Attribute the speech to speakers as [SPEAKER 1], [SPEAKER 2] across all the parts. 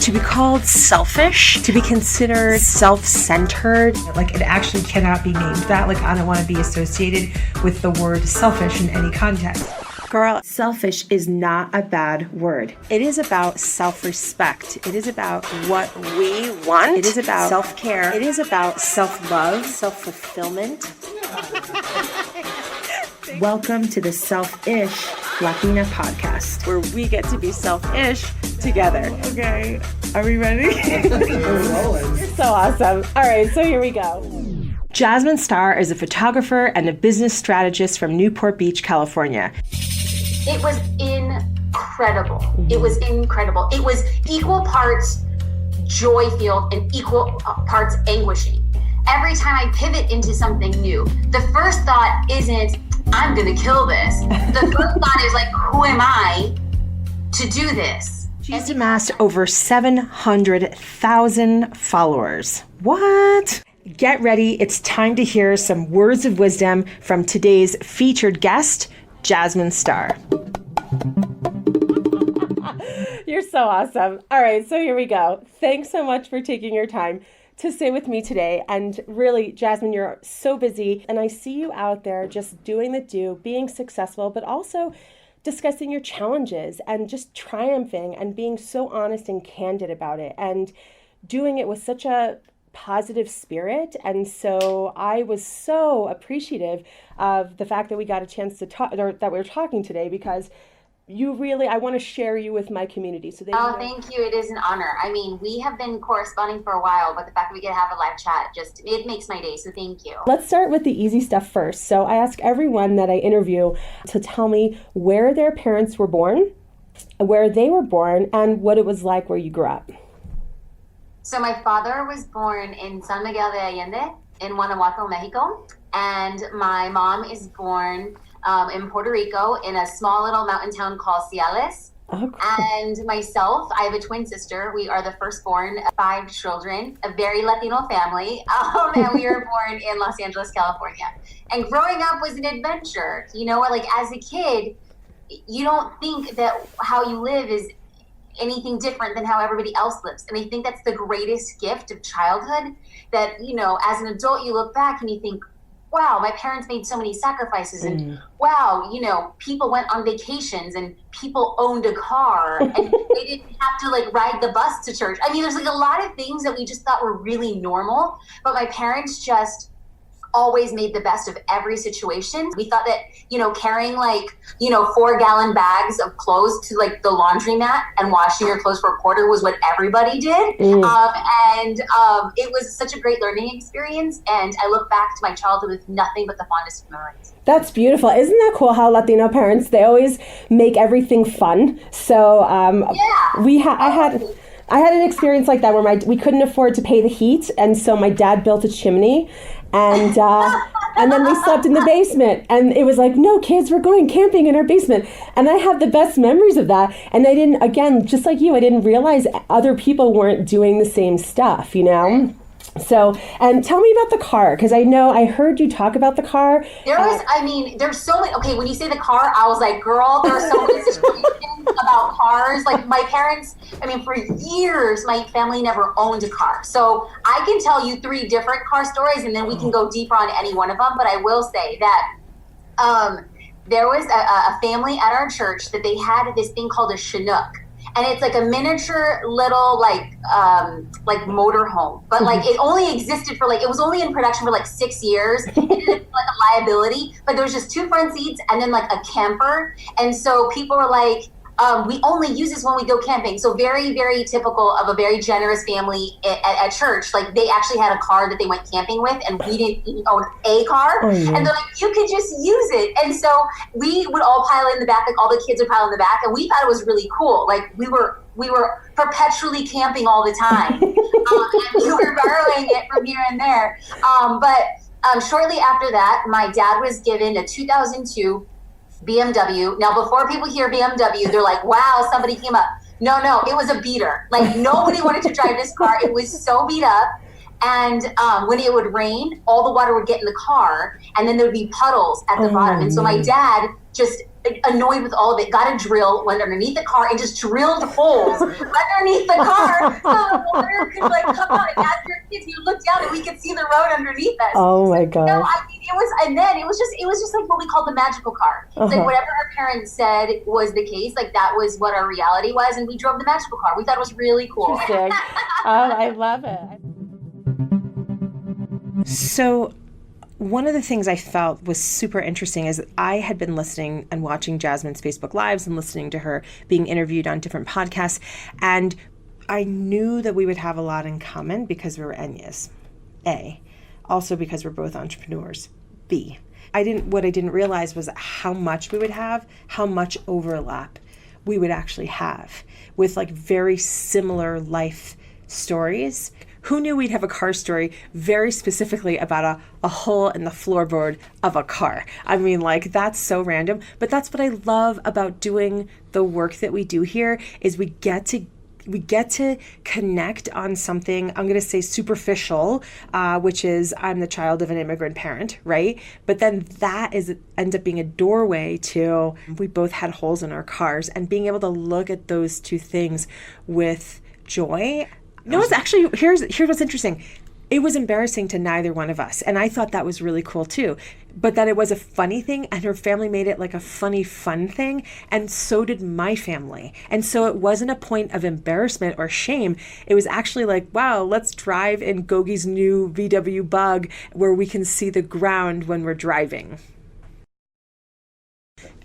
[SPEAKER 1] To be called selfish, to be considered self-centered.
[SPEAKER 2] Like, it actually cannot be named that. Like, I don't want to be associated with the word selfish in any context.
[SPEAKER 1] Girl, selfish is not a bad word. It is about self-respect. It is about what we want. It is about self-care. It is about self-love, self-fulfillment. Welcome to the Self-ish Latina podcast, where we get to be self-ish together.
[SPEAKER 2] Okay, are we ready?
[SPEAKER 1] You're so awesome. All right, so here we go. Jasmine Star is a photographer and a business strategist from Newport Beach, California.
[SPEAKER 3] It was incredible. It was incredible. It was equal parts joy-filled and equal parts anguishing. Every time I pivot into something new, the first thought isn't, I'm gonna kill this. The first thought is like, who am I to do this?
[SPEAKER 1] She's amassed over 700,000 followers. What? Get ready, it's time to hear some words of wisdom from today's featured guest, Jasmine Star. You're so awesome. All right, so here we go. Thanks so much for taking your time to sit with me today. And really, Jasmine, you're so busy, and I see you out there just doing the do, being successful, but also discussing your challenges and just triumphing and being so honest and candid about it and doing it with such a positive spirit. And so I was so appreciative of the fact that we got a chance to talk, or that we were talking today, because you really, I want to share you with my community. So
[SPEAKER 3] thank you. It is an honor. I mean, we have been corresponding for a while, but the fact that we get to have a live chat, it makes my day. So thank you.
[SPEAKER 1] Let's start with the easy stuff first. So I ask everyone that I interview to tell me where their parents were born, where they were born, and what it was like where you grew up.
[SPEAKER 3] So my father was born in San Miguel de Allende in Guanajuato, Mexico. And my mom is born in Puerto Rico in a small little mountain town called Ciales.
[SPEAKER 1] Oh, cool.
[SPEAKER 3] And myself, I have a twin sister. We are the firstborn of 5 children, a very Latino family. And we were born in Los Angeles, California. And growing up was an adventure. You know, like as a kid, you don't think that how you live is anything different than how everybody else lives. And I think that's the greatest gift of childhood, that, you know, as an adult, you look back and you think, wow, my parents made so many sacrifices, and wow, you know, people went on vacations and people owned a car and they didn't have to like ride the bus to church. I mean, there's like a lot of things that we just thought were really normal, but my parents just always made the best of every situation. We thought that, you know, carrying like, you know, 4-gallon bags of clothes to like the laundromat and washing your clothes for a quarter was what everybody did. It was such a great learning experience. And I look back to my childhood with nothing but the fondest memories.
[SPEAKER 1] That's beautiful. Isn't that cool how Latino parents, they always make everything fun. So I had an experience like that where we couldn't afford to pay the heat, and so my dad built a chimney, and then we slept in the basement, and it was like, no kids, we're going camping in our basement. And I have the best memories of that. And I didn't, again, just like you, I didn't realize other people weren't doing the same stuff, you know? So, and tell me about the car, because I heard you talk about the car.
[SPEAKER 3] There's so many, okay, when you say the car, I was like, girl, there are so many situations about cars. Like my parents, for years, my family never owned a car. So I can tell you 3 different car stories, and then we can go deeper on any one of them. But I will say that there was a family at our church that they had this thing called a Chinook. And it's like a miniature little like motorhome, but like it only existed for it was only in production for like 6 years. It didn't feel like a liability, but there was just 2 front seats and then like a camper. And so people were like, we only use this when we go camping. So very, very typical of a very generous family at church. Like they actually had a car that they went camping with, and we didn't even own a car. Oh, yeah. And they're like, you could just use it. And so we would all pile in the back, like all the kids would pile in the back, and we thought it was really cool. Like we were perpetually camping all the time. And we were borrowing it from here and there. But shortly after that, my dad was given a 2002 BMW. Now, before people hear BMW, they're like, wow, somebody came up. No, it was a beater. Like nobody wanted to drive this car. It was so beat up. And when it would rain, all the water would get in the car, and then there would be puddles at the bottom. And so my dad just annoyed with all of it, got a drill, went underneath the car and just drilled holes underneath the car so the water could like come out. And as your kids, you look down and we could see the road underneath us.
[SPEAKER 1] Oh my gosh.
[SPEAKER 3] No, I mean, it was just like what we called the magical car. It's like whatever our parents said was the case, like that was what our reality was, and we drove the magical car. We thought it was really cool.
[SPEAKER 1] Interesting. I love it.
[SPEAKER 2] So one of the things I felt was super interesting is I had been listening and watching Jasmine's Facebook Lives and listening to her being interviewed on different podcasts. And I knew that we would have a lot in common because we were Enyas. A. Also because we're both entrepreneurs. B. What I didn't realize was how much we would have, how much overlap we would actually have with like very similar life stories. Who knew we'd have a car story very specifically about a hole in the floorboard of a car? I mean, like, that's so random. But that's what I love about doing the work that we do here is we get to connect on something, I'm going to say superficial, which is I'm the child of an immigrant parent, right? But then that ends up being a doorway to we both had holes in our cars, and being able to look at those two things with joy. No, it's actually, here's what's interesting. It was embarrassing to neither one of us. And I thought that was really cool too. But that it was a funny thing, and her family made it like a funny, fun thing. And so did my family. And so it wasn't a point of embarrassment or shame. It was actually like, wow, let's drive in Gogi's new VW Bug where we can see the ground when we're driving.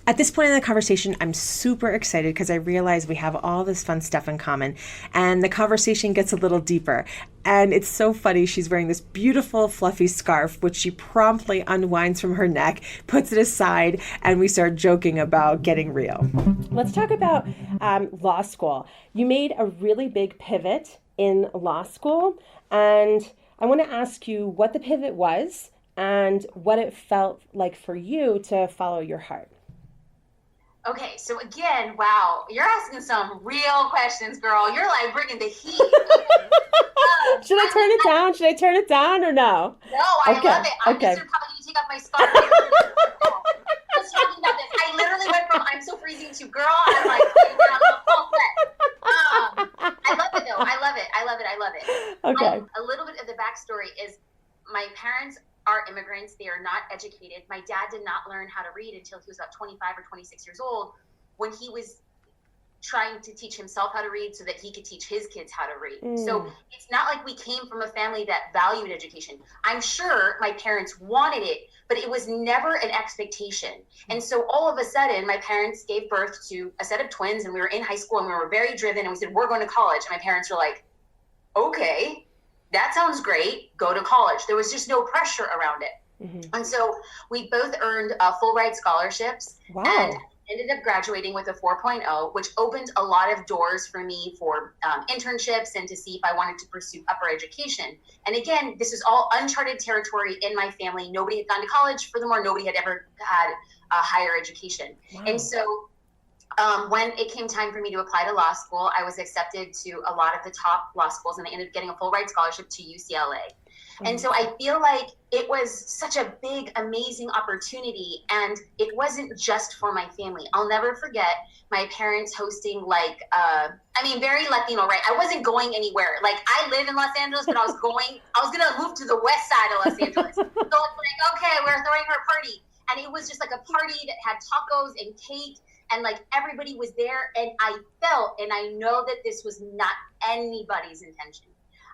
[SPEAKER 2] At this point in the conversation, I'm super excited because I realize we have all this fun stuff in common, and the conversation gets a little deeper. And it's so funny. She's wearing this beautiful fluffy scarf, which she promptly unwinds from her neck, puts it aside, and we start joking about getting real.
[SPEAKER 1] Let's talk about law school. You made a really big pivot in law school, and I want to ask you what the pivot was and what it felt like for you to follow your heart.
[SPEAKER 3] Okay, so again, wow, you're asking some real questions, girl. You're like bringing the heat.
[SPEAKER 1] Should I turn it down? Should I turn it down or no?
[SPEAKER 3] No, I love it. I'm just probably going to take off my scarf. Let's talk about this. I literally went from I'm so freezing to girl. I'm like, I love it though. I love it.
[SPEAKER 1] Okay.
[SPEAKER 3] A little bit of the backstory is my parents are immigrants. They are not educated. My dad did not learn how to read until he was about 25 or 26 years old, when he was trying to teach himself how to read so that he could teach his kids how to read. So it's not like we came from a family that valued education. I'm sure my parents wanted it, but it was never an expectation. And so all of a sudden, my parents gave birth to a set of twins, and we were in high school, and we were very driven, and we said, we're going to college. And my parents were like, okay, that sounds great, go to college. There was just no pressure around it. And so we both earned full ride scholarships.
[SPEAKER 1] Wow.
[SPEAKER 3] And ended up graduating with a 4.0, which opened a lot of doors for me for internships and to see if I wanted to pursue upper education. And again, this is all uncharted territory in my family. Nobody had gone to college. Furthermore, nobody had ever had higher education. Wow. And so when it came time for me to apply to law school, I was accepted to a lot of the top law schools, and I ended up getting a full ride scholarship to UCLA. And so I feel like it was such a big, amazing opportunity, and it wasn't just for my family. I'll never forget my parents hosting very Latino, right? I wasn't going anywhere. Like, I live in Los Angeles, but I was going to move to the west side of Los Angeles. So it's like, okay, we're throwing her a party. And it was just like a party that had tacos and cake, and like everybody was there. And I felt, and I know that this was not anybody's intention,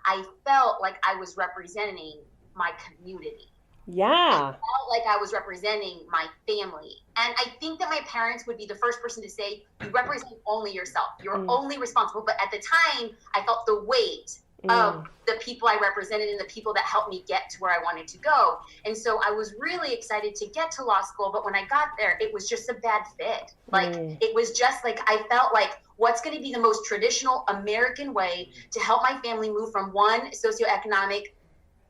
[SPEAKER 3] I felt like I was representing my community.
[SPEAKER 1] Yeah.
[SPEAKER 3] I felt like I was representing my family. And I think that my parents would be the first person to say, you represent only yourself. You're only responsible. But at the time, I felt the weight of the people I represented and the people that helped me get to where I wanted to go. And so I was really excited to get to law school. But when I got there, it was just a bad fit. Like, it was just like, I felt like, what's going to be the most traditional American way to help my family move from one socioeconomic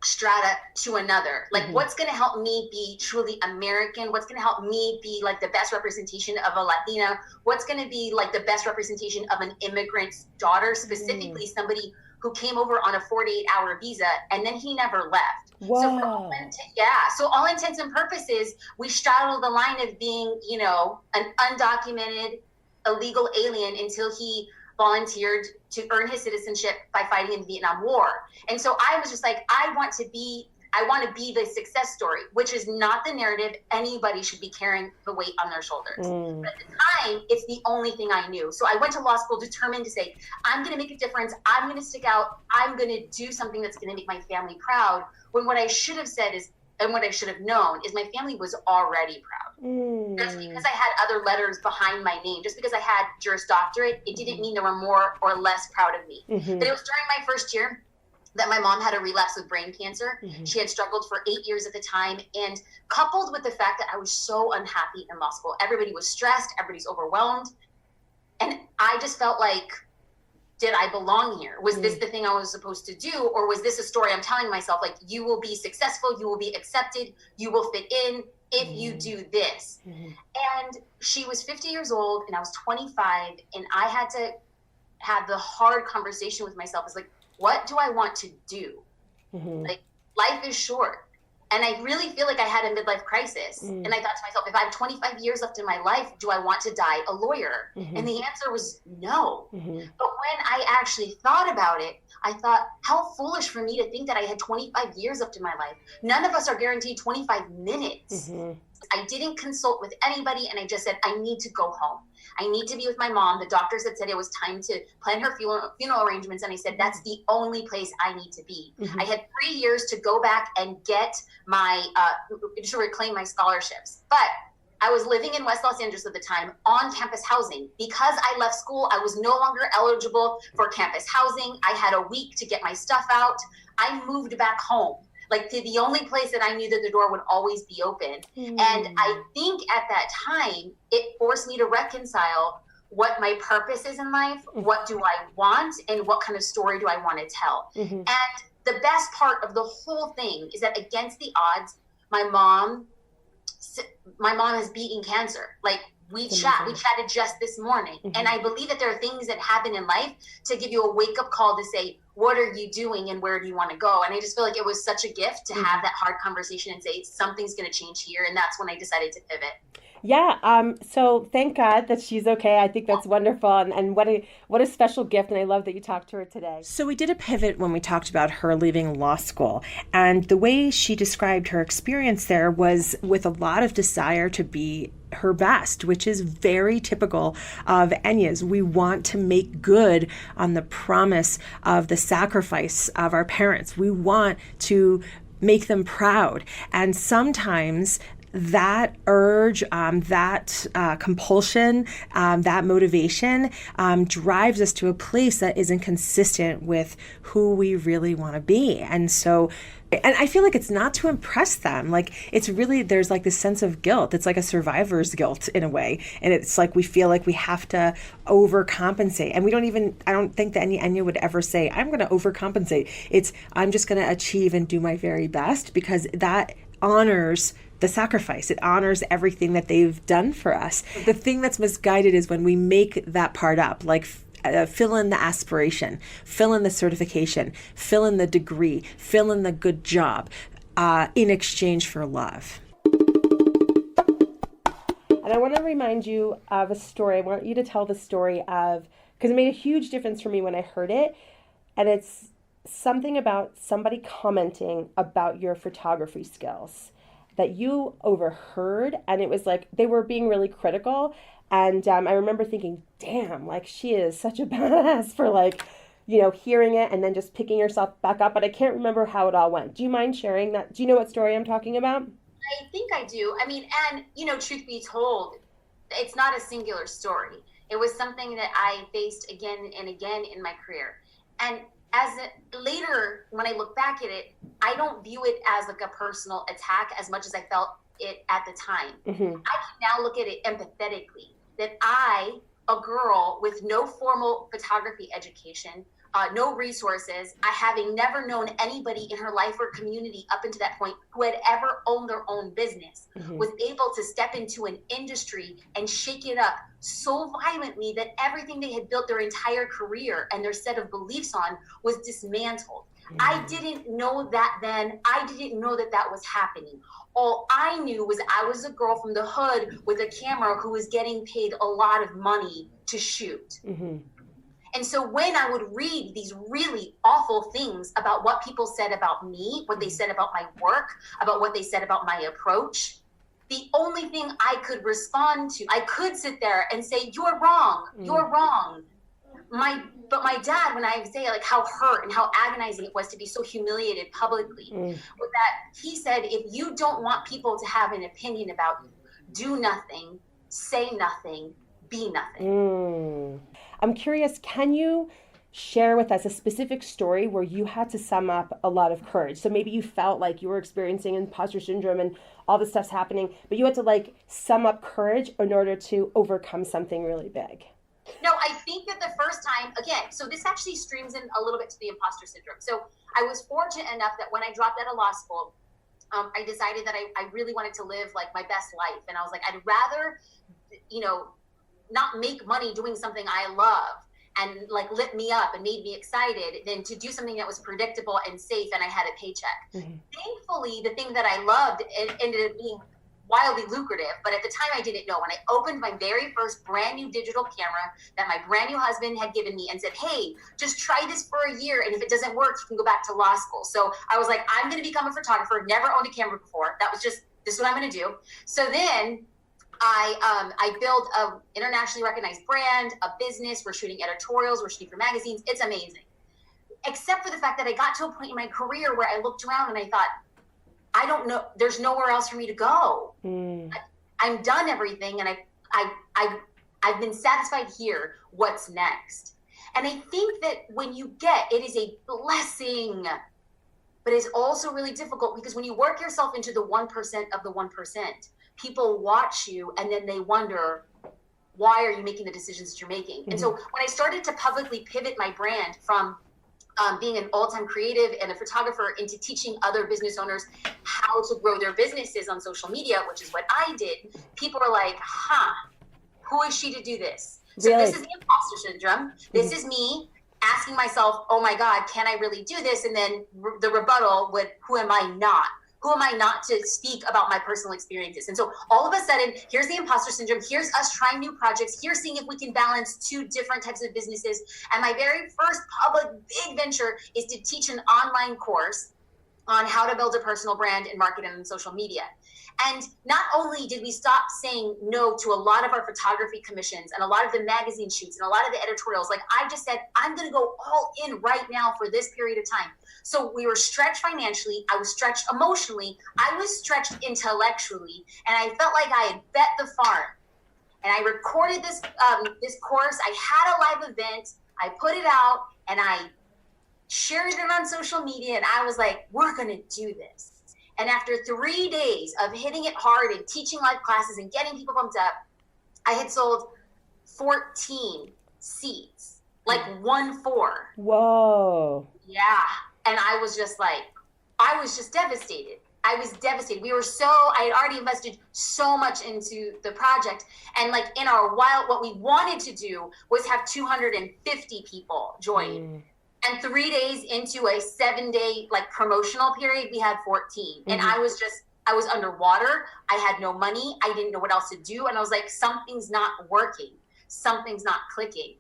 [SPEAKER 3] strata to another? Like, what's going to help me be truly American? What's going to help me be like the best representation of a Latina? What's going to be like the best representation of an immigrant's daughter, specifically somebody who came over on a 48-hour visa, and then he never left.
[SPEAKER 1] Whoa.
[SPEAKER 3] So all intents and purposes, we straddle the line of being, you know, an undocumented, illegal alien until he volunteered to earn his citizenship by fighting in the Vietnam War. And so I was just like, I want to be the success story, which is not the narrative anybody should be carrying the weight on their shoulders. But at the time, it's the only thing I knew. So I went to law school determined to say, I'm going to make a difference. I'm going to stick out. I'm going to do something that's going to make my family proud. When what I should have said is, and what I should have known is, my family was already proud. Just because I had other letters behind my name, just because I had Juris Doctorate, it didn't mean they were more or less proud of me. But it was during my first year that my mom had a relapse with brain cancer. She had struggled for 8 years at the time. And coupled with the fact that I was so unhappy in law school, everybody was stressed, everybody's overwhelmed. And I just felt like, did I belong here? Was this the thing I was supposed to do? Or was this a story I'm telling myself, like, you will be successful, you will be accepted, you will fit in if you do this. And she was 50 years old and I was 25, and I had to have the hard conversation with myself. It's like, what do I want to do? Like, life is short. And I really feel like I had a midlife crisis. And I thought to myself, if I have 25 years left in my life, do I want to die a lawyer? And the answer was no. But when I actually thought about it, I thought, how foolish for me to think that I had 25 years left in my life. None of us are guaranteed 25 minutes. I didn't consult with anybody, and I just said, I need to go home. I need to be with my mom. The doctors had said it was time to plan her funeral arrangements. And I said, that's the only place I need to be. I had 3 years to go back and get my, to reclaim my scholarships. But I was living in West Los Angeles at the time on campus housing. Because I left school, I was no longer eligible for campus housing. I had a week to get my stuff out. I moved back home, like, to the only place that I knew that the door would always be open. And I think at that time, it forced me to reconcile what my purpose is in life, what do I want, and what kind of story do I want to tell. And the best part of the whole thing is that against the odds, my mom has beaten cancer. Like, we chatted just this morning. And I believe that there are things that happen in life to give you a wake-up call to say, what are you doing and where do you want to go? And I just feel like it was such a gift to have that hard conversation and say, something's going to change here. And that's when I decided to pivot.
[SPEAKER 1] Yeah. So thank God that she's okay. I think that's wonderful. And what a special gift. And I love that you talked to her today.
[SPEAKER 2] So we did a pivot when we talked about her leaving law school. And the way she described her experience there was with a lot of desire to be her best, which is very typical of Enya's. We want to make good on the promise of the sacrifice of our parents. We want to make them proud. And sometimes that urge, that compulsion, that motivation drives us to a place that isn't consistent with who we really want to be. And so, and I feel like it's not to impress them. Like, it's really, there's like this sense of guilt. It's like a survivor's guilt in a way. And it's like we feel like we have to overcompensate. And I don't think that Enya would ever say, I'm going to overcompensate. It's, I'm just going to achieve and do my very best, because that honors the sacrifice. It honors everything that they've done for us. The thing that's misguided is when we make that part up, like fill in the aspiration, fill in the certification, fill in the degree, fill in the good job in exchange for love.
[SPEAKER 1] And I want to remind you of a story. I want you to tell the story of, because it made a huge difference for me when I heard it. And it's something about somebody commenting about your photography skills that you overheard, and it was like they were being really critical. And I remember thinking, damn, like, she is such a badass for, like, you know, hearing it and then just picking yourself back up. But I can't remember how it all went. Do you mind sharing that? Do you know what story I'm talking about?
[SPEAKER 3] I think I do. I mean, and, you know, truth be told, it's not a singular story. It was something that I faced again and again in my career. And later, when I look back at it, I don't view it as like a personal attack as much as I felt it at the time. I can now look at it empathetically, that I, a girl with no formal photography education, no resources, having never known anybody in her life or community up until that point who had ever owned their own business, was able to step into an industry and shake it up so violently that everything they had built their entire career and their set of beliefs on was dismantled. I didn't know that then. I didn't know that that was happening. All I knew was I was a girl from the hood with a camera who was getting paid a lot of money to shoot. And so when I would read these really awful things about what people said about me, what they said about my work, about what they said about my approach, the only thing I could respond to, I could sit there and say, you're wrong, you're wrong. But my dad, when I say like how hurt and how agonizing it was to be so humiliated publicly, was that he said, if you don't want people to have an opinion about you, do nothing, say nothing, be nothing.
[SPEAKER 1] I'm curious, can you share with us a specific story where you had to sum up a lot of courage? So maybe you felt like you were experiencing imposter syndrome and all this stuff's happening, but you had to like sum up courage in order to overcome something really big.
[SPEAKER 3] No, I think that the first time, again, so this actually streams in a little bit to the imposter syndrome. So I was fortunate enough that when I dropped out of law school, I decided that I really wanted to live like my best life. And I was like, I'd rather, not make money doing something I love and like lit me up and made me excited than to do something that was predictable and safe and I had a paycheck. Thankfully, the thing that I loved, it ended up being wildly lucrative, but at the time I didn't know. When I opened my very first brand new digital camera that my brand new husband had given me and said, hey, just try this for a year, and if it doesn't work, you can go back to law school. So I was like, I'm going to become a photographer, never owned a camera before. That was just, this is what I'm going to do. So then I built an internationally recognized brand, a business. We're shooting editorials, we're shooting for magazines. It's amazing. Except for the fact that I got to a point in my career where I looked around and I thought, I don't know, there's nowhere else for me to go. I'm done everything, and I've been satisfied here. What's next? And I think that when you it is a blessing, but it's also really difficult because when you work yourself into the 1% of the 1%, people watch you and then they wonder, why are you making the decisions that you're making? And so when I started to publicly pivot my brand from being an all-time creative and a photographer into teaching other business owners how to grow their businesses on social media, which is what I did, people are like, who is she to do this? So
[SPEAKER 1] Really?
[SPEAKER 3] This is the imposter syndrome. This is me asking myself, oh my God, can I really do this? And then the rebuttal would, who am I not? Who am I not to speak about my personal experiences? And so all of a sudden, here's the imposter syndrome. Here's us trying new projects. Here's seeing if we can balance two different types of businesses. And my very first public big venture is to teach an online course on how to build a personal brand and market it on social media. And not only did we stop saying no to a lot of our photography commissions and a lot of the magazine shoots and a lot of the editorials, like I just said, I'm going to go all in right now for this period of time. So we were stretched financially. I was stretched emotionally. I was stretched intellectually. And I felt like I had bet the farm. And I recorded this course. I had a live event. I put it out and I shared it on social media. And I was like, we're going to do this. And after 3 days of hitting it hard and teaching live classes and getting people pumped up, I had sold 14 seats, like 1-4.
[SPEAKER 1] Whoa.
[SPEAKER 3] Yeah. And I was just devastated. I was devastated. I had already invested so much into the project. And like in our what we wanted to do was have 250 people join. And 3 days into a 7-day like promotional period, we had 14. And I was underwater. I had no money. I didn't know what else to do. And I was like, something's not working. Something's not clicking.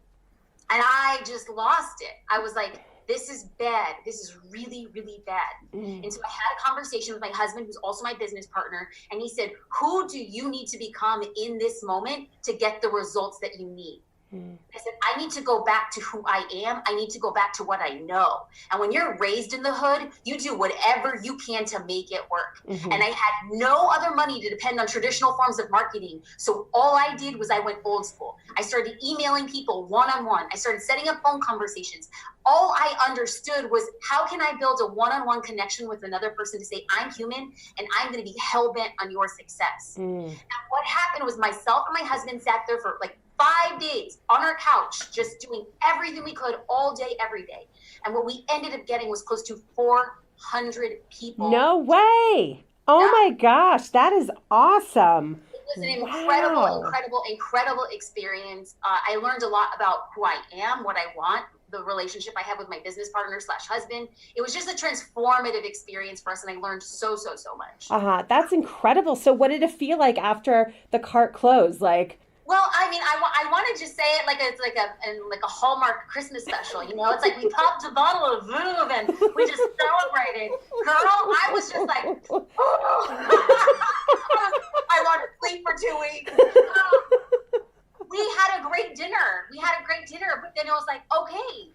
[SPEAKER 3] And I just lost it. I was like, this is bad. This is really, really bad. And so I had a conversation with my husband, who's also my business partner. And he said, who do you need to become in this moment to get the results that you need? I said, I need to go back to who I am. I need to go back to what I know. And when you're raised in the hood, you do whatever you can to make it work. And I had no other money to depend on traditional forms of marketing. So all I did was I went old school. I started emailing people one-on-one. I started setting up phone conversations. All I understood was, how can I build a one-on-one connection with another person to say, I'm human and I'm going to be hell-bent on your success. And what happened was myself and my husband sat there for like 5 days on our couch, just doing everything we could all day, every day. And what we ended up getting was close to 400 people.
[SPEAKER 1] No way. Oh my gosh, that is awesome.
[SPEAKER 3] It was an
[SPEAKER 1] Wow.
[SPEAKER 3] incredible experience. I learned a lot about who I am, what I want, the relationship I have with my business partner / husband. It was just a transformative experience for us, and I learned so much.
[SPEAKER 1] That's incredible. So what did it feel like after the cart closed? Like,
[SPEAKER 3] Well, I mean, I want to just say it like it's like a Hallmark Christmas special. You know, it's like we popped a bottle of Vouv and we just celebrated. Girl, I was just like, I want to sleep for 2 weeks. We had a great dinner. But then it was like, okay,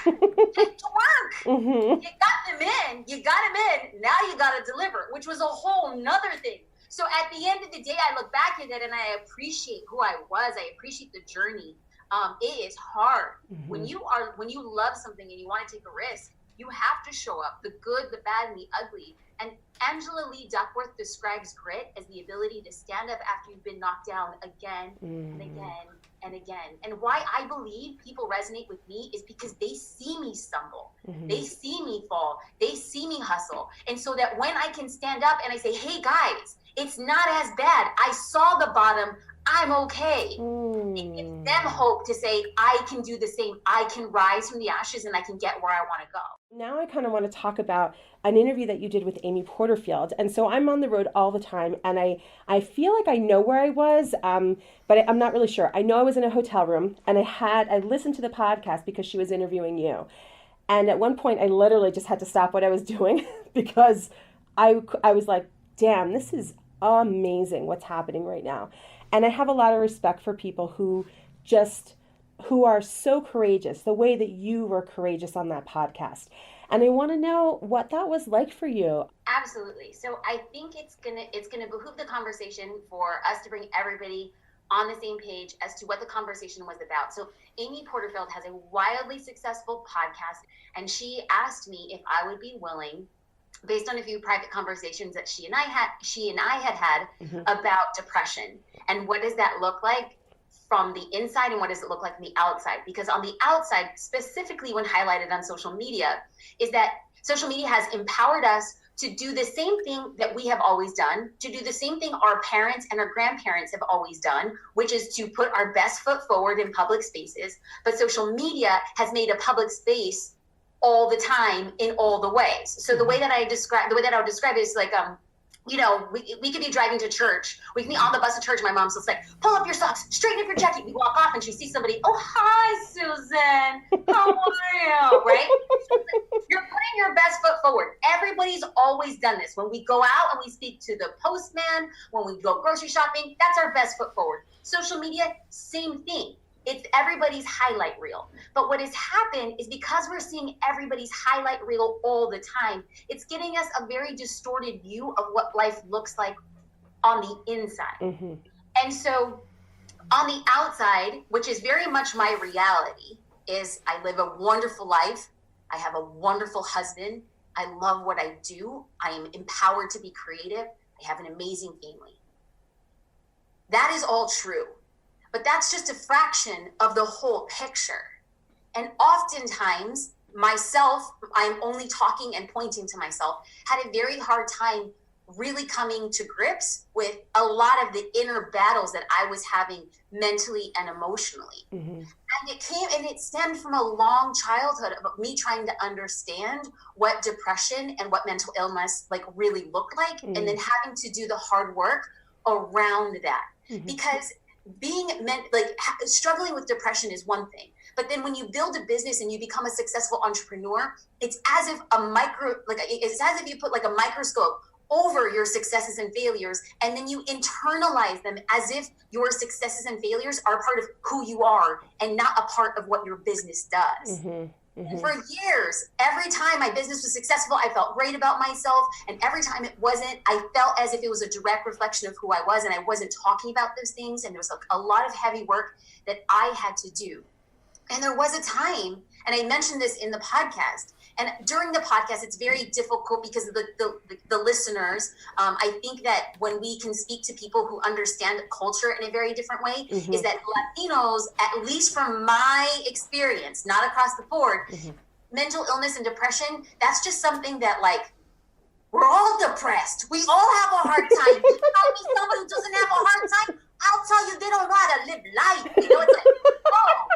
[SPEAKER 3] get to work.
[SPEAKER 1] mm-hmm.
[SPEAKER 3] You got them in. Now you got to deliver, which was a whole nother thing. So at the end of the day, I look back at it and I appreciate who I was. I appreciate the journey. It is hard.
[SPEAKER 1] Mm-hmm.
[SPEAKER 3] When you love something and you want to take a risk, you have to show up, the good, the bad, and the ugly. And Angela Lee Duckworth describes grit as the ability to stand up after you've been knocked down again and again and again. And why I believe people resonate with me is because they see me stumble.
[SPEAKER 1] Mm-hmm.
[SPEAKER 3] They see me fall. They see me hustle. And so that when I can stand up and I say, hey guys, it's not as bad. I saw the bottom. I'm okay. It gives them hope to say, I can do the same. I can rise from the ashes and I can get where I want to go.
[SPEAKER 1] Now I kind of want to talk about an interview that you did with Amy Porterfield. And so I'm on the road all the time, and I feel like I know where I was, but I'm not really sure. I know I was in a hotel room, and I listened to the podcast because she was interviewing you. And at one point, I literally just had to stop what I was doing because I was like, damn, this is amazing what's happening right now. And I have a lot of respect for people who are so courageous, the way that you were courageous on that podcast. And I want to know what that was like for you.
[SPEAKER 3] Absolutely. So I think it's gonna behoove the conversation for us to bring everybody on the same page as to what the conversation was about. So Amy Porterfield has a wildly successful podcast, and she asked me if I would be willing, based on a few private conversations that she and I had
[SPEAKER 1] Mm-hmm.
[SPEAKER 3] about depression and what does that look like from the inside and what does it look like from the outside? Because on the outside, specifically when highlighted on social media, is that social media has empowered us to do the same thing that we have always done, to do the same thing our parents and our grandparents have always done, which is to put our best foot forward in public spaces. But social media has made a public space all the time in all the ways. So the way that I would describe it is like, you know, we could be driving to church. We can be on the bus to church. My mom's just like, pull up your socks, straighten up your jacket. We walk off and she sees somebody. Oh, hi, Susan. How are you? Right? You're putting your best foot forward. Everybody's always done this. When we go out and we speak to the postman, when we go grocery shopping, that's our best foot forward. Social media, same thing. It's everybody's highlight reel. But what has happened is because we're seeing everybody's highlight reel all the time, it's giving us a very distorted view of what life looks like on the inside.
[SPEAKER 1] Mm-hmm.
[SPEAKER 3] And so on the outside, which is very much my reality, is I live a wonderful life. I have a wonderful husband. I love what I do. I am empowered to be creative. I have an amazing family. That is all true. But that's just a fraction of the whole picture. And oftentimes, myself, I'm only talking and pointing to myself, had a very hard time really coming to grips with a lot of the inner battles that I was having mentally and emotionally.
[SPEAKER 1] Mm-hmm.
[SPEAKER 3] And it stemmed from a long childhood of me trying to understand what depression and what mental illness like really looked like, and then having to do the hard work around that.
[SPEAKER 1] Mm-hmm.
[SPEAKER 3] Because struggling with depression is one thing, but then when you build a business and you become a successful entrepreneur, it's as if you put like a microscope over your successes and failures, and then you internalize them as if your successes and failures are part of who you are and not a part of what your business does.
[SPEAKER 1] Mm-hmm. Mm-hmm.
[SPEAKER 3] And for years, every time my business was successful, I felt great about myself. And every time it wasn't, I felt as if it was a direct reflection of who I was. And I wasn't talking about those things. And there was a lot of heavy work that I had to do. And there was a time And I mentioned this in the podcast. And during the podcast, it's very difficult because of the listeners. I think that when we can speak to people who understand culture in a very different way, is that Latinos, at least from my experience, not across the board, mental illness and depression, that's just something that, like, we're all depressed. We all have a hard time. You tell me somebody who doesn't have a hard time, I'll tell you they don't know how to live life. You know, it's like, oh,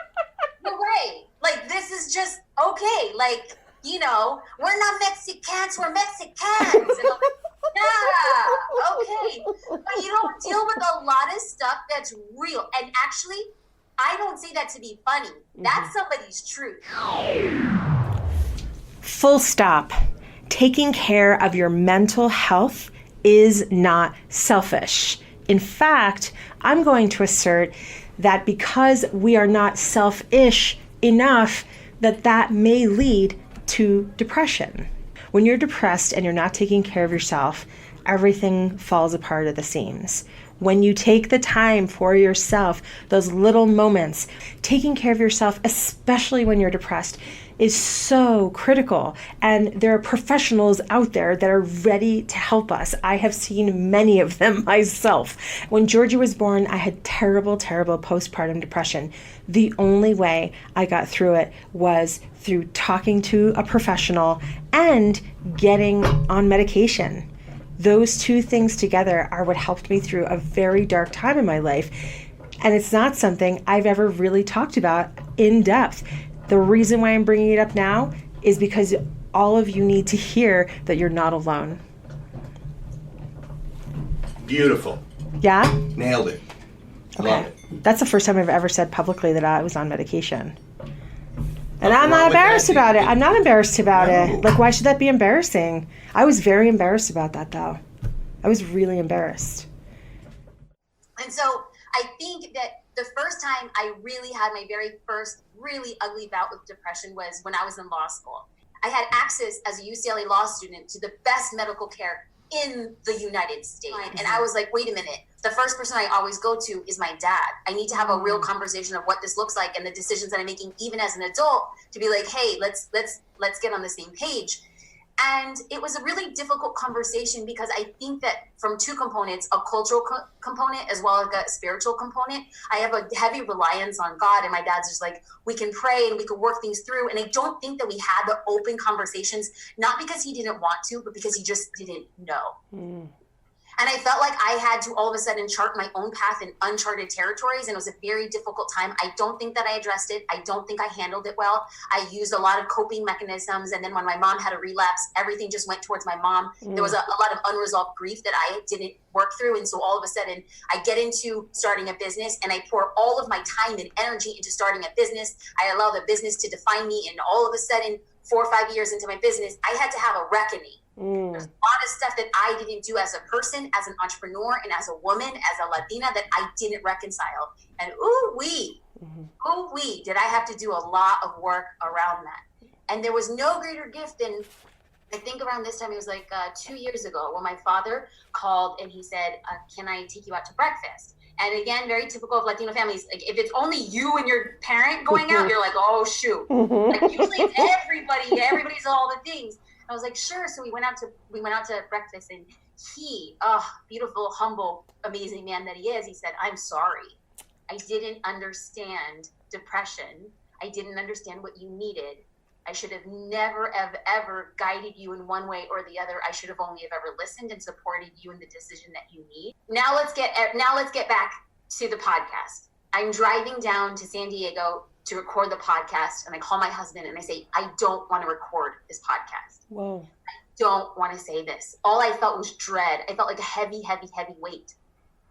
[SPEAKER 3] no way. Like, this is just okay. Like, you know, we're not Mexicans, we're Mexicans. And I'm like, yeah, okay. But you don't deal with a lot of stuff that's real. And actually, I don't say that to be funny. That's somebody's truth.
[SPEAKER 2] Full stop. Taking care of your mental health is not selfish. In fact, I'm going to assert that because we are not selfish enough, that may lead to depression. When you're depressed and you're not taking care of yourself, everything falls apart at the seams. When you take the time for yourself, those little moments, taking care of yourself, especially when you're depressed, is so critical. And there are professionals out there that are ready to help us. I have seen many of them myself. When Georgie was born, I had terrible, terrible postpartum depression. The only way I got through it was through talking to a professional and getting on medication. Those two things together are what helped me through a very dark time in my life. And it's not something I've ever really talked about in depth. The reason why I'm bringing it up now is because all of you need to hear that you're not alone.
[SPEAKER 4] Beautiful.
[SPEAKER 2] Yeah?
[SPEAKER 4] Nailed it.
[SPEAKER 2] Okay.
[SPEAKER 4] Love it.
[SPEAKER 2] That's the first time I've ever said publicly that I was on medication. And I'm
[SPEAKER 4] wrong
[SPEAKER 2] not
[SPEAKER 4] with that,
[SPEAKER 2] embarrassed about it.
[SPEAKER 4] dude?
[SPEAKER 2] I'm not embarrassed about
[SPEAKER 4] No.
[SPEAKER 2] it. Like, why should that be embarrassing? I was very embarrassed about that, though. I was really embarrassed.
[SPEAKER 3] And so I think that the first time I really had my very first really ugly bout with depression was when I was in law school. I had access as a UCLA law student to the best medical care in the United States. And I was like, wait a minute, the first person I always go to is my dad. I need to have a real conversation of what this looks like and the decisions that I'm making, even as an adult, to be like, hey, let's get on the same page. And it was a really difficult conversation because I think that from two components, a cultural component as well as a spiritual component, I have a heavy reliance on God. And my dad's just like, we can pray and we can work things through. And I don't think that we had the open conversations, not because he didn't want to, but because he just didn't know. And I felt like I had to all of a sudden chart my own path in uncharted territories. And it was a very difficult time. I don't think that I addressed it. I don't think I handled it well. I used a lot of coping mechanisms. And then when my mom had a relapse, everything just went towards my mom. There was a lot of unresolved grief that I didn't work through. And so all of a sudden I get into starting a business and I pour all of my time and energy into starting a business. I allow the business to define me. And all of a sudden, 4 or 5 years into my business, I had to have a reckoning. There's a lot of stuff that I didn't do as a person, as an entrepreneur, and as a woman, as a Latina that I didn't reconcile. And did I have to do a lot of work around that. And there was no greater gift than, I think around this time, it was like 2 years ago, when my father called and he said, can I take you out to breakfast? And again, very typical of Latino families. Like, if it's only you and your parent going out, you're like, oh, shoot. Like, usually it's everybody's all the things. I was like, sure. So we went out to breakfast, and he, beautiful, humble, amazing man that he is, he said, I'm sorry. I didn't understand depression. I didn't understand what you needed. I should have never, ever guided you in one way or the other. I should have only ever listened and supported you in the decision that you need. Now let's get back to the podcast. I'm driving down to San Diego to record the podcast, and I call my husband and I say, I don't want to record this podcast.
[SPEAKER 1] Whoa.
[SPEAKER 3] I don't want to say this. All I felt was dread. I felt like a heavy, heavy, heavy weight.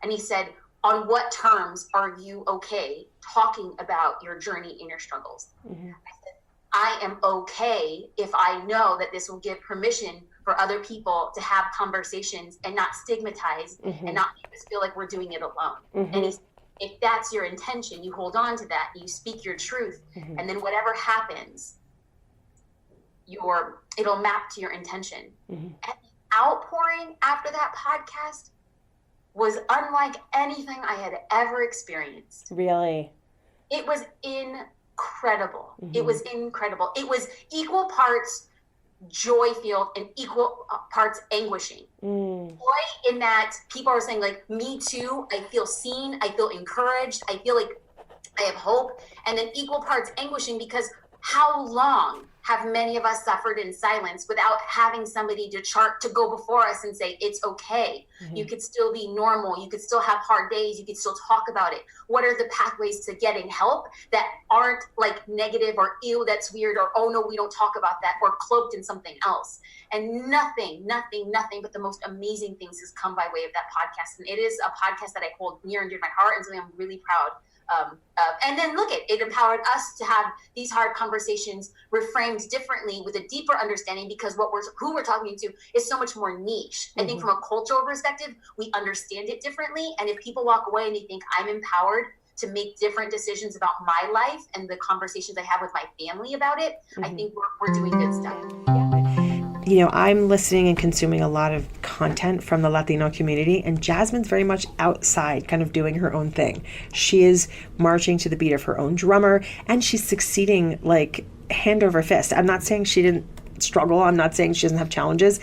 [SPEAKER 3] And he said, on what terms are you okay talking about your journey and your struggles? I said, I am okay if I know that this will give permission for other people to have conversations and not stigmatize and not make us feel like we're doing it alone. And he said, if that's your intention, you hold on to that, you speak your truth, and then whatever happens, it'll map to your intention. And the outpouring after that podcast was unlike anything I had ever experienced.
[SPEAKER 1] Really?
[SPEAKER 3] It was incredible. incredible. It was incredible. It was equal parts joy-filled and equal parts anguishing. Joy in that people are saying like, me too, I feel seen, I feel encouraged, I feel like I have hope. And then equal parts anguishing, because how long have many of us suffered in silence without having somebody to go before us and say, it's okay. You could still be normal. You could still have hard days. You could still talk about it. What are the pathways to getting help that aren't like negative or ew, that's weird, or oh no, we don't talk about that, or cloaked in something else? And nothing but the most amazing things has come by way of that podcast. And it is a podcast that I hold near and dear to my heart, and something I'm really proud of. And then look, it empowered us to have these hard conversations reframed differently with a deeper understanding, because who we're talking to is so much more niche. I think from a cultural perspective, we understand it differently. And if people walk away and they think I'm empowered to make different decisions about my life and the conversations I have with my family about it, I think we're doing good stuff.
[SPEAKER 2] You know, I'm listening and consuming a lot of content from the Latino community, and Jasmine's very much outside, kind of doing her own thing. She is marching to the beat of her own drummer, and she's succeeding like hand over fist. I'm not saying she didn't struggle. I'm not saying she doesn't have challenges,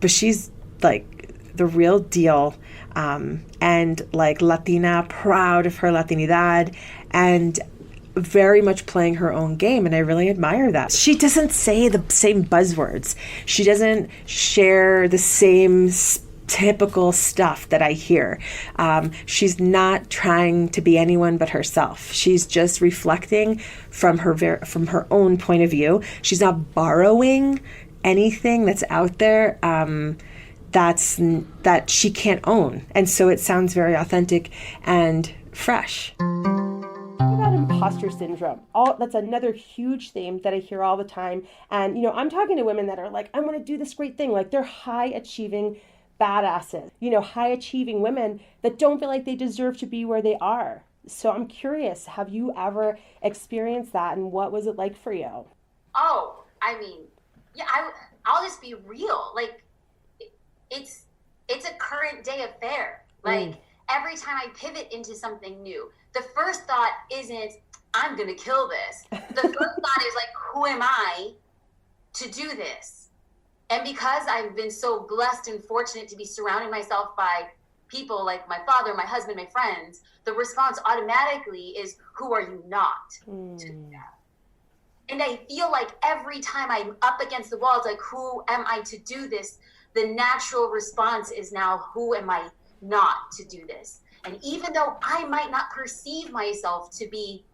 [SPEAKER 2] but she's like the real deal. And like Latina, proud of her Latinidad, and very much playing her own game, and I really admire that. She doesn't say the same buzzwords. She doesn't share the same typical stuff that I hear. She's not trying to be anyone but herself. She's just reflecting from her own point of view. She's not borrowing anything that's out there that she can't own, and so it sounds very authentic and fresh.
[SPEAKER 1] About imposter syndrome. That's another huge theme that I hear all the time. And, you know, I'm talking to women that are like, I want to do this great thing. Like, they're high achieving badasses, you know, high achieving women that don't feel like they deserve to be where they are. So I'm curious, have you ever experienced that, and what was it like for you?
[SPEAKER 3] Oh, I mean, yeah, I'll just be real. Like, it's a current day affair. Like, every time I pivot into something new, the first thought isn't, I'm going to kill this. The first thought is like, who am I to do this? And because I've been so blessed and fortunate to be surrounding myself by people like my father, my husband, my friends, the response automatically is, who are you not to do that? And I feel like every time I'm up against the wall, it's like, who am I to do this? The natural response is now, who am I not to do this? And even though I might not perceive myself to be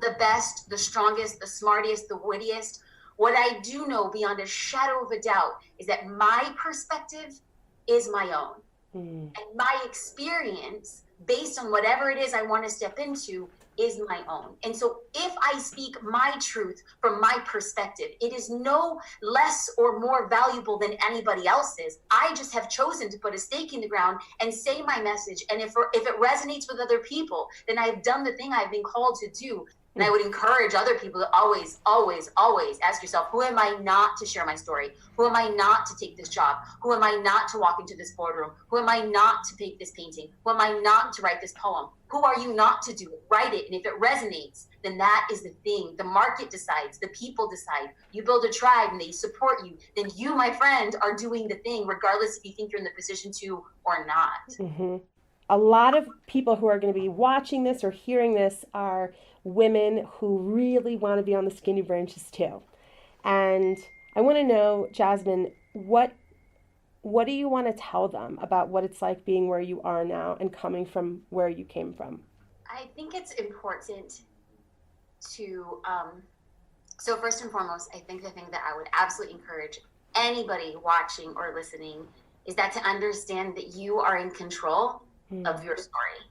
[SPEAKER 3] the best, the strongest, the smartest, the wittiest, what I do know beyond a shadow of a doubt is that my perspective is my own. And my experience, based on whatever it is I want to step into, is my own. And so if I speak my truth from my perspective, it is no less or more valuable than anybody else's. I just have chosen to put a stake in the ground and say my message. And if it resonates with other people, then I've done the thing I've been called to do. And I would encourage other people to always, always, always ask yourself, who am I not to share my story? Who am I not to take this job? Who am I not to walk into this boardroom? Who am I not to paint this painting? Who am I not to write this poem? Who are you not to do it? Write it. And if it resonates, then that is the thing. The market decides. The people decide. You build a tribe and they support you. Then you, my friend, are doing the thing, regardless if you think you're in the position to or not.
[SPEAKER 1] A lot of people who are going to be watching this or hearing this are women who really want to be on the skinny branches too. And I want to know, Jasmine, what do you want to tell them about what it's like being where you are now and coming from where you came from?
[SPEAKER 3] I think it's important to, so first and foremost, I think the thing that I would absolutely encourage anybody watching or listening is that to understand that you are in control of your story.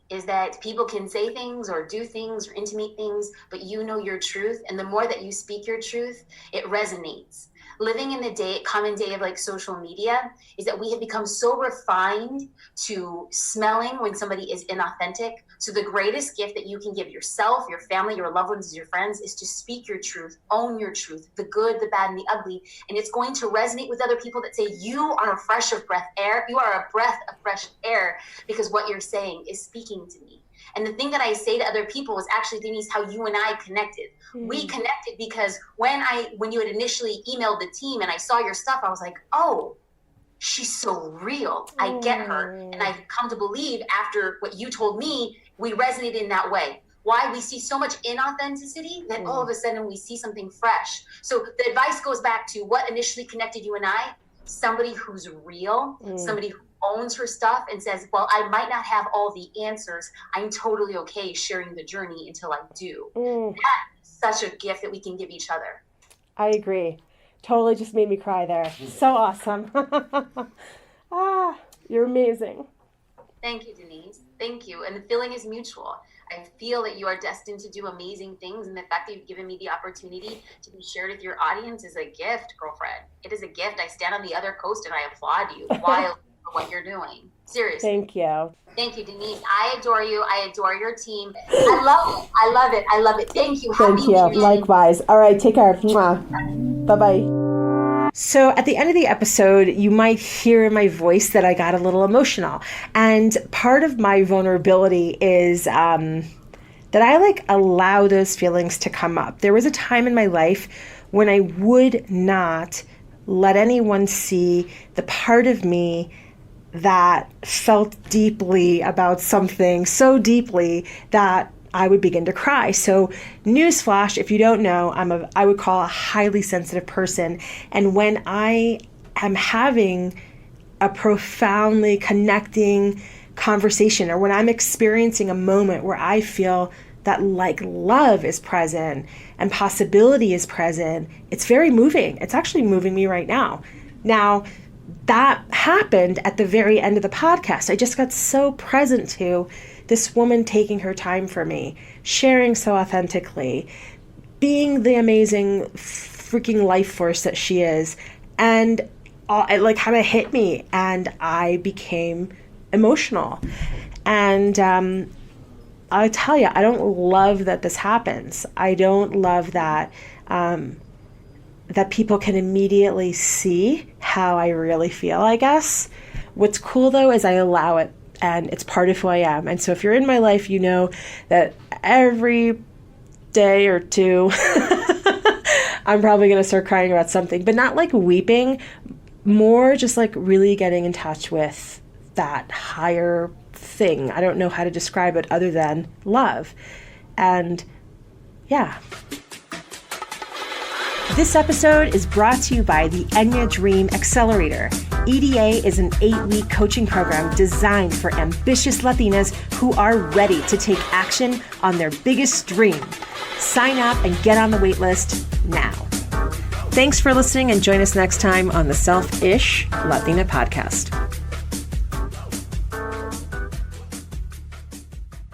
[SPEAKER 3] Is that people can say things or do things or intimate things, but you know your truth. And the more that you speak your truth, it resonates. Living in the common day of like social media is that we have become so refined to smelling when somebody is inauthentic. So the greatest gift that you can give yourself, your family, your loved ones, your friends is to speak your truth, own your truth, the good, the bad, and the ugly. And it's going to resonate with other people that say, you are a fresh of breath air. You are a breath of fresh air because what you're saying is speaking to me. And the thing that I say to other people is actually, Denise, how you and I connected. We connected because when you had initially emailed the team and I saw your stuff, I was like, oh, she's so real. I get her. And I've come to believe after what you told me, we resonated in that way. Why? We see so much inauthenticity that all of a sudden we see something fresh. So the advice goes back to what initially connected you and I, somebody who's real, somebody who owns her stuff and says, well, I might not have all the answers. I'm totally okay sharing the journey until I do. That's such a gift that we can give each other.
[SPEAKER 1] I agree. Totally just made me cry there. So awesome. You're amazing.
[SPEAKER 3] Thank you, Denise. Thank you. And the feeling is mutual. I feel that you are destined to do amazing things. And the fact that you've given me the opportunity to be shared with your audience is a gift, girlfriend. It is a gift. I stand on the other coast and I applaud you wildly for what you're doing. Seriously.
[SPEAKER 1] Thank you.
[SPEAKER 3] Thank you, Denise. I adore you. I adore your team. I love it. I love it. I love it. Thank you.
[SPEAKER 1] Thank you. Likewise. All right. Take care. Bye-bye.
[SPEAKER 2] So at the end of the episode, you might hear in my voice that I got a little emotional. And part of my vulnerability is that I allow those feelings to come up. There was a time in my life when I would not let anyone see the part of me that felt deeply about something, so deeply that I would begin to cry. So newsflash, if you don't know, I would call a highly sensitive person. And when I am having a profoundly connecting conversation, or when I'm experiencing a moment where I feel that love is present and possibility is present, it's very moving. It's actually moving me right now. Now, that happened at the very end of the podcast. I just got so present to this woman taking her time for me, sharing so authentically, being the amazing freaking life force that she is. And it kind of hit me and I became emotional. And I'll tell you, I don't love that this happens. I don't love that that people can immediately see how I really feel, I guess. What's cool though is I allow it. And it's part of who I am. And so if you're in my life, you know that every day or two, I'm probably going to start crying about something, but not weeping, more just really getting in touch with that higher thing. I don't know how to describe it other than love. And yeah. This episode is brought to you by the Enya Dream Accelerator. EDA is an 8-week coaching program designed for ambitious Latinas who are ready to take action on their biggest dream. Sign up and get on the wait list now. Thanks for listening and join us next time on the Selfish Latina podcast.